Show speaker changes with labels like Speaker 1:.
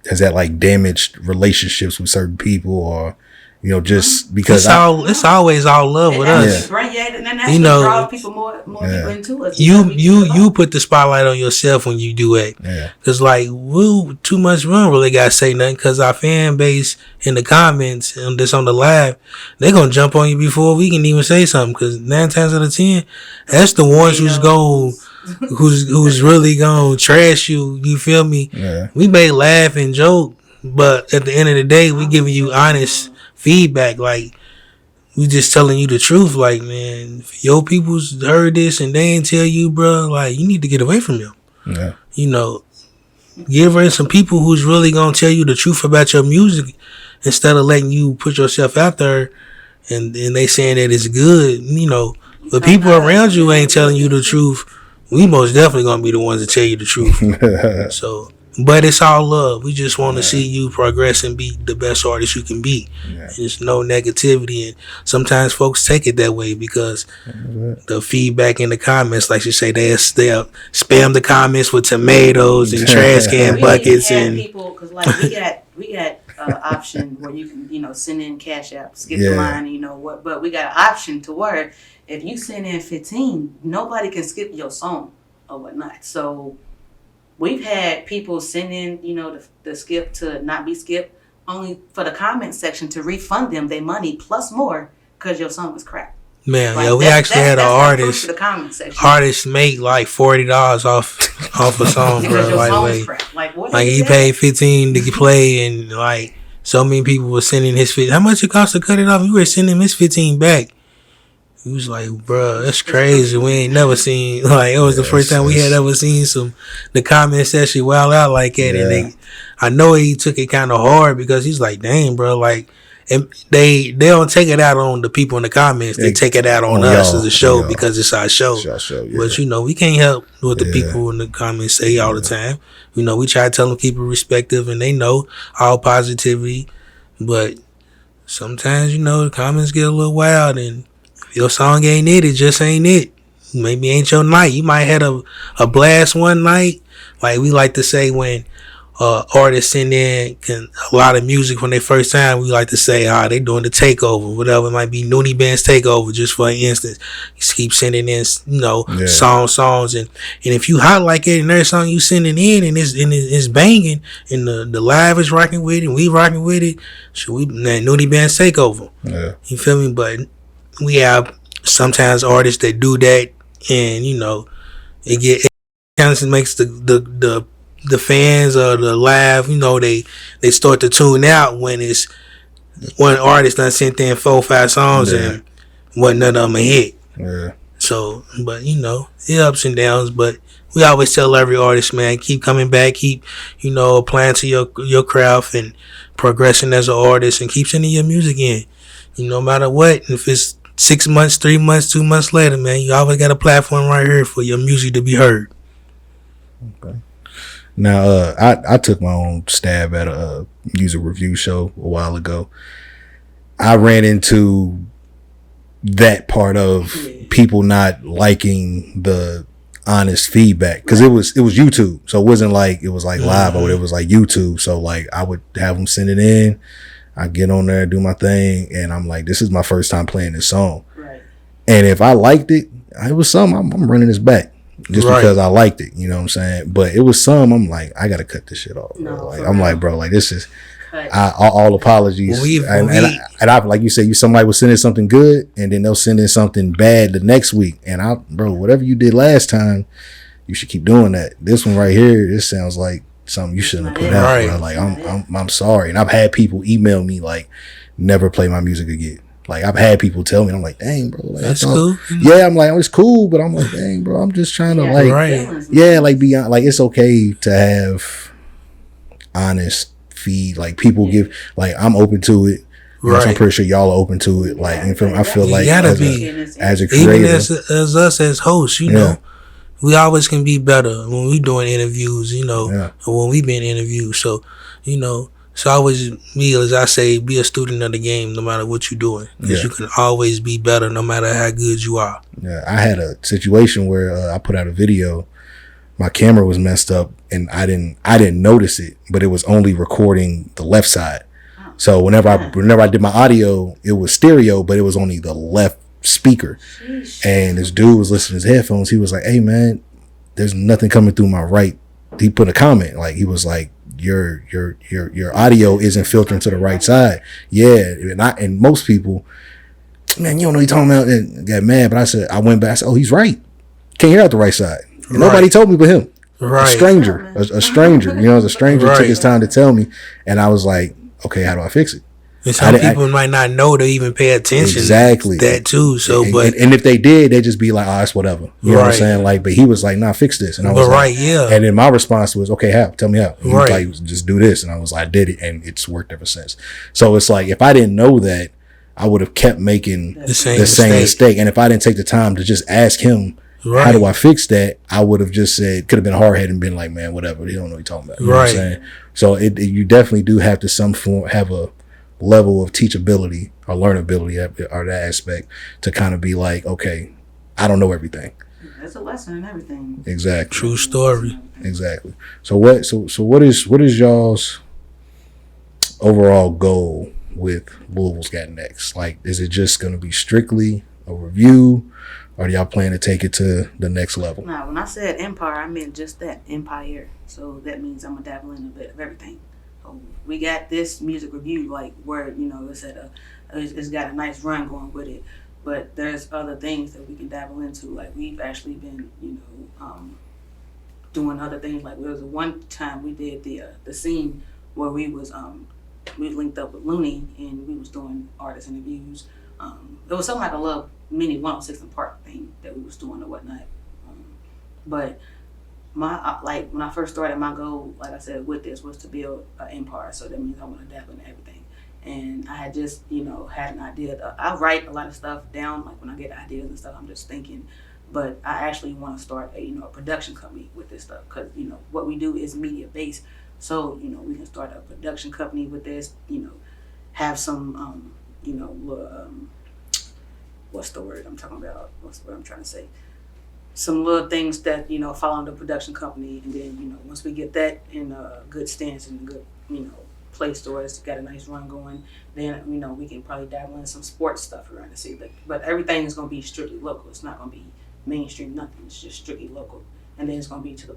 Speaker 1: has that like damaged relationships with certain people, or just because
Speaker 2: it's always all love with us.
Speaker 3: And that's what draws people more people into us.
Speaker 2: You put the spotlight on yourself when you do it.
Speaker 1: Yeah.
Speaker 2: Cause like we don't really gotta say nothing, cause our fan base in the comments and this on the live, they gonna jump on you before we can even say something. Cause 9 times out of 10, that's the ones who's really gonna trash you. You feel me?
Speaker 1: Yeah.
Speaker 2: We may laugh and joke, but at the end of the day, we giving you honest feedback. Like, we just telling you the truth. Like, man, if your people's heard this and they ain't tell you, bro, like, you need to get away from them.
Speaker 1: Yeah.
Speaker 2: Give her some people who's really gonna tell you the truth about your music, instead of letting you put yourself out there and they saying that it's good. But people around you ain't telling you the truth. We most definitely gonna be the ones to tell you the truth. So, but it's all love. We just want to see you progress and be the best artist you can be.
Speaker 1: Yeah.
Speaker 2: There's no negativity, and sometimes folks take it that way because the feedback in the comments, like you say, they'll spam the comments with tomatoes and trash can buckets and
Speaker 3: people. Because like we got option where you can send in Cash App, skip the line, but we got an option to where if you send in 15, nobody can skip your song or whatnot. So we've had people send in, the skip to not be skipped, only for the comment section to refund them their money plus more because your song was crap.
Speaker 2: Man, we actually had an artist. Artists make like $40 off a song, bro. Like he paid $15 to play, and like so many people were sending his $15. How much it cost to cut it off? We were sending him his $15 back. He was like, bro, that's crazy. We ain't never seen, like, it was the first time we had ever seen the comments actually wild out like that. Yeah. And I know he took it kind of hard because he's like, dang, bro, like, and they don't take it out on the people in the comments. They take it out on us as a show because it's our show. But, we can't help what the people in the comments say all the time. We try to tell them keep it respectful, and they know all positivity. But sometimes, the comments get a little wild, and if your song ain't it just ain't it. Maybe ain't your night. You might have a blast one night. Like we like to say when artists send in a lot of music when they first time, we like to say, they doing the takeover, whatever. It might be Noonie Band's takeover, just for instance. Just keep sending in, songs. And if you hot like it and every song you sending in and it's banging and the live is rocking with it and we rocking with it, so Noonie Band's takeover.
Speaker 1: Yeah.
Speaker 2: You feel me? But we have sometimes artists that do that, and it kind of makes the fans or the live, they start to tune out when it's one artist done sent in 4 or 5 songs and wasn't none of them a hit.
Speaker 1: Yeah.
Speaker 2: So, but it ups and downs, but we always tell every artist, man, keep coming back, keep applying to your craft and progressing as an artist, and keep sending your music in. No matter what, if it's 6 months, 3 months, 2 months later, man, you always got a platform right here for your music to be heard.
Speaker 1: Okay. Now, I took my own stab at a music review show a while ago. I ran into that part of people not liking the honest feedback because it was YouTube, so it wasn't like it was like live, but it was like YouTube. So like I would have them send it in. I get on there, do my thing, and I'm like, this is my first time playing this song. Right. And if I liked it, it was some, I'm running this back just because I liked it. You know what I'm saying? But it was some, I'm like, I got to cut this shit off. Bro. Like, bro, like this is, all apologies. And I, like you said, somebody was sending something good, and then they'll send in something bad the next week. And bro, whatever you did last time, you should keep doing that. This one right here, this sounds like something you shouldn't have put out, bro. Like I'm sorry. And I've had people email me like, never play my music again. Like I've had people tell me, I'm like, dang, bro, like,
Speaker 2: that's cool.
Speaker 1: Yeah, I'm like, it's cool, but I'm like, dang, bro, I'm just trying to be like, it's okay to have honest feed. Like people give, like I'm open to it. Right. I'm pretty sure y'all are open to it. Like, I feel like as a creator,
Speaker 2: even as us as hosts, we always can be better when we doing interviews, or when we being interviewed. So, it's always me, as I say, be a student of the game no matter what you're doing. Because you can always be better no matter how good you are.
Speaker 1: Yeah, I had a situation where I put out a video my camera was messed up, and I didn't notice it, but it was only recording the left side. So whenever I did my audio, it was stereo, but it was only the left speaker. Sheesh. And this dude was listening to his headphones. He was like, "Hey man, there's nothing coming through my right." He put a comment, like he was like, your audio isn't filtering to the right side. Yeah, and most people, man, you don't know what you're talking about, and got mad. But I went back, I said, "Oh, he's right. Can't hear out the right side." And nobody told me but him. Right. A stranger, a stranger. You know, a stranger took his time to tell me, and I was like, "Okay, how do I fix it?"
Speaker 2: And some people might not know to even pay attention.
Speaker 1: Exactly.
Speaker 2: To that too. So,
Speaker 1: and if they did, they'd just be like, "Oh, it's whatever." You know what I'm saying? Like, but he was like, "Nah, fix this." And I was like,
Speaker 2: yeah.
Speaker 1: And then my response was, "Okay, how? Tell me how." He was like, "Just do this." And I was like, "I did it," and it's worked ever since. So it's like, if I didn't know that, I would have kept making the same mistake. And if I didn't take the time to just ask him, how do I fix that? I would have just said, could have been hard headed and been like, "Man, whatever. They don't know what you're talking about." You know what I'm saying? So you definitely do have to have a level of teachability or learnability or that aspect to kind of be like, okay, I don't know everything.
Speaker 3: There's a lesson in everything.
Speaker 1: Exactly.
Speaker 2: True story.
Speaker 1: Exactly. So what is y'all's overall goal with Louisville's Got Next? Like, is it just going to be strictly a review, or do y'all plan to take it to the next level?
Speaker 3: Now, when I said empire, I meant just that, empire. So that means I'm gonna dabble in a bit of everything. We got this music review, like where it's got a nice run going with it, but there's other things that we can dabble into. Like we've actually been, doing other things. Like there was one time we did the scene where we linked up with Looney and we was doing artist interviews. It was something like a little mini 106 and Park thing that we was doing or whatnot. But when I first started, my goal, like I said, with this was to build an empire. So that means I want to dabble in everything. And I had just, had an idea. I write a lot of stuff down. Like when I get ideas and stuff, I'm just thinking. But I actually want to start a production company with this stuff because what we do is media based. So we can start a production company with this. Have some what's the word I'm talking about? What's what I'm trying to say? Some little things that fall under production company, and then once we get that in a good stance and a good place to where it's got a nice run going, then we can probably dabble in some sports stuff around the city. But everything is going to be strictly local. It's not going to be mainstream, nothing. It's just strictly local, and then it's going to be to the